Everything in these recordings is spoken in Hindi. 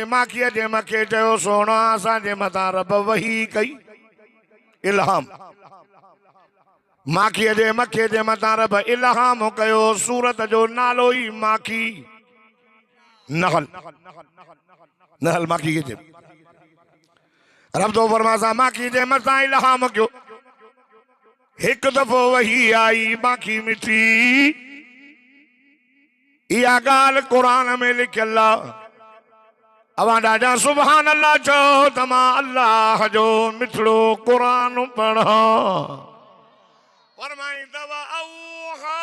माखीअ जे मथे चयो सोना असांजे मथां रब वही कई इल्हाम। माखीअ जे मथे जे मथां रब इल्हाम कयो। सूरत जो नालो ई माखी नहल। नहल माखी के रब तो फरमासा माखी जे मथां इल्हाम कयो। एक दफो वही आई माखी मिठी। इहा गाल कुरान में लिखियल आहे। अवां ॾाढा सुभान अल्लाह चओ त मां अल्लाह जो मिठड़ो कुरान पढ़ा। फरमाईंदव औहा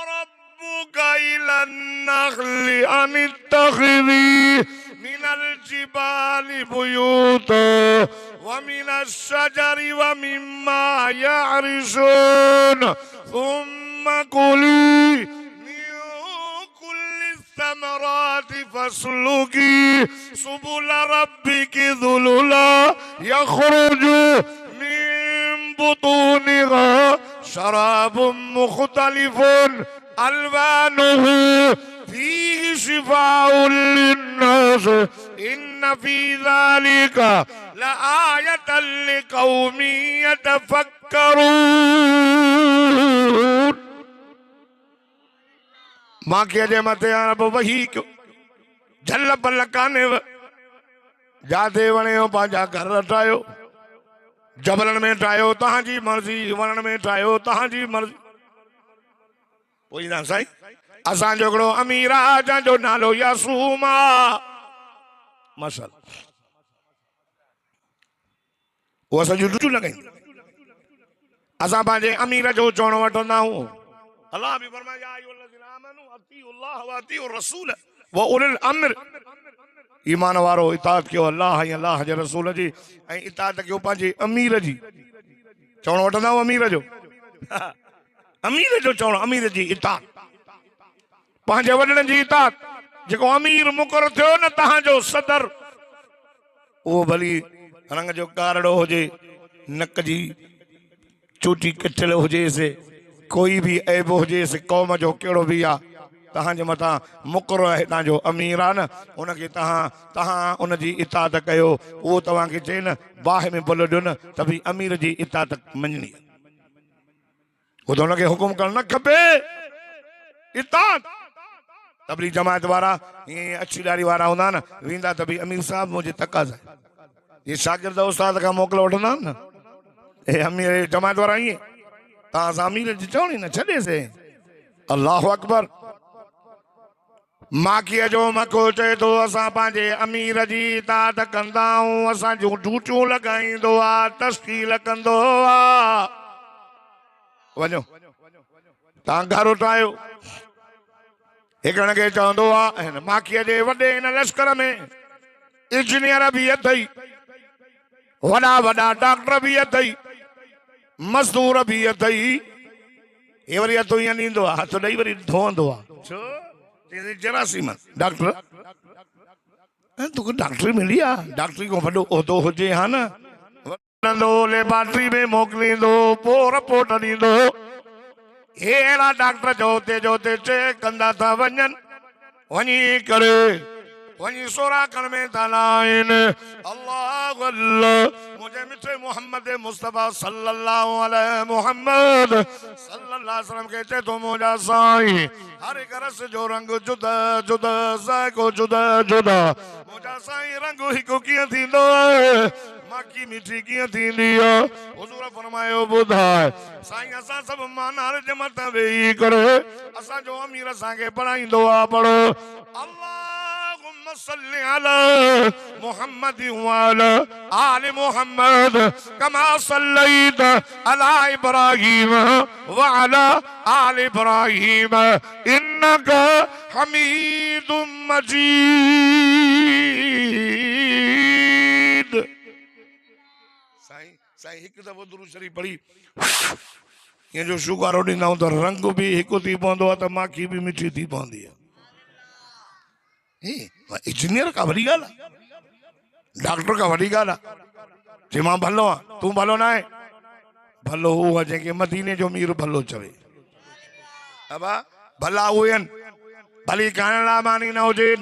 रब्बुका इलन नखली अन इत्तखिज़ी मिनल जिबाली बुयूता व मिनश शजरि व मिम्मा यअरिशून सुम्मा कुली समरात फस्लुकी सुबुल रब्बिकी ज़ुलुला यखरुजु मिन बुतूनिहा शराबुम मुख्तलिफुन अल्वानुहु फीहि शिफाउन लिन्नास इन्न फी ज़ालिका लआयतन लिक़ौमिन यतफक्करून। माखीअ जे मथे रब वही कयो। झल पल काने जाते वणियो पंहिंजा घर ठाहियो। जबलनि में ठाहियो तव्हांजी मर्ज़ी, वणनि में ठाहियो तव्हांजी मर्ज़ी। पोइ ना साईं असांजो हिकिड़ो अमीर आहे जंहिंजो नालो यासूम आहे। मसल उहा सॼियूं ॾुचूं लॻाईंदी। असां पंहिंजे अमीर जो चवणो वठंदा आहियूं। अल्लाह बि फरमाए या अय्युहल्लज़ीना आमनू अतीउल्लाह व अतीउर रसूल व उलिल अम्र। ईमान वारो इताअत कयो अल्लाह ऐं अल्लाह जे रसूल जी ऐं इताअत कयो पंहिंजे अमीर जी। चवणो वठंदा आहियूं अमीर जो। अमीर जो चवणो, अमीर जी इताअत, पंहिंजे वॾनि जी इताअत। जेको अमीर मुक़ररु थियो न तव्हांजो सदर, उहो भली रंग जो कारड़ो हुजे, नक जी चोटी कटियल हुजेसि, कोई भी ऐब हुजेसि, कौम जो कहिड़ो बि आहे, तव्हांजे मथां मुक़ररु आहे तव्हांजो अमीर आहे न, उनखे तव्हां उनजी इताअत कयो। उहो तव्हांखे चए न बाहि में भुल ॾियो न त बि अमीर जी इताअत मञणी। उहो त हुनखे हुकुम करणु न खपे। इताअत तबलीग जमात वारा ईअं अछी ॾाढ़ी वारा हूंदा न, वेंदा त बि अमीर साहब मुंहिंजे तक़ाज़ा ये शागिर्द उस्ताद खां मोकल वठंदा आहिनि न। हे अमीर जमात वारा ईअं तव्हां अमीर जी चवणी न छॾेसि। अल्लाहु अकबर। माखीअ जो मखो चए थो असां पंहिंजे अमीर जी इताअत कंदा आहियूं। असां जूं ढूचूं लॻाईंदो आहे, तश्कील कंदो आहे। वञो तव्हां घर ठाहियो। हिकिड़े खे चवंदो आहे माखीअ जे वॾे हिन लश्कर में इंजीनियर बि अथई, वॾा वॾा डॉक्टर बि अथई, मज़दूर भी अथई। ये वरी हथो ईअं ॾींदो आहे, हथ ॾेई वरी धोअंदो आहे। छो जरासीम डॉक्टर तोखे डॉक्टरी मिली आहे, डॉक्टरी को वॾो उहिदो हुजे हा न, वठंदो लेबॉरेटरी में मोकिलींदो, पोइ रिपोर्ट ॾींदो। हे अहिड़ा डॉक्टर जो हुते चेक कंदा था वञनि, वञी करे वञी सोराखण में था लाहिनि। अल्लाह अल्लाह मुझे मिठे मोहम्मद मुस्तफ़ा सल्लल्लाहु अलैहि मोहम्मद सल्लल्लाहु अलैहि वसल्लम के चए तो मुझा साईं हर एक रस जो रंग जुदा जुदा जायको जुदा जुदा। मुझा साईं रंग हिकु कीअं थींदो आहे, माखी मिठी कीअं थींदी आहे। हुज़ूर फरमायो ॿुधाए। साईं असां सभु मानार जे मथां वेही करे असांजो अमीर असांखे पढ़ाईंदो आहे। पढ़ो अल्लाहुम्मा सल्ली अला मुहम्मद व अला आलि मुहम्मद कमा सल्लैत अला इब्राहीम व अला आलि इब्राहीम इन्नका हमीदुम मजीद। साईं हिकु दफ़ो दुरूद शरीफ़ पढ़ी ये जो शुगारो ॾींदा आहियूं त रंग बि हिकु थी पवंदो आहे, त माखी बि मिठी थी पवंदी आहे। इंजीनियर का वॾी ॻाल्हि आहे, डॉक्टर का वॾी ॻाल्हि आहे। जे मां भलो आहियां तूं भलो न आहे, भलो उहो जंहिंखे मदीने जो मीर भलो चवे। अब भला उहे आहिनि, भली करण लाइ मानी न हुजे।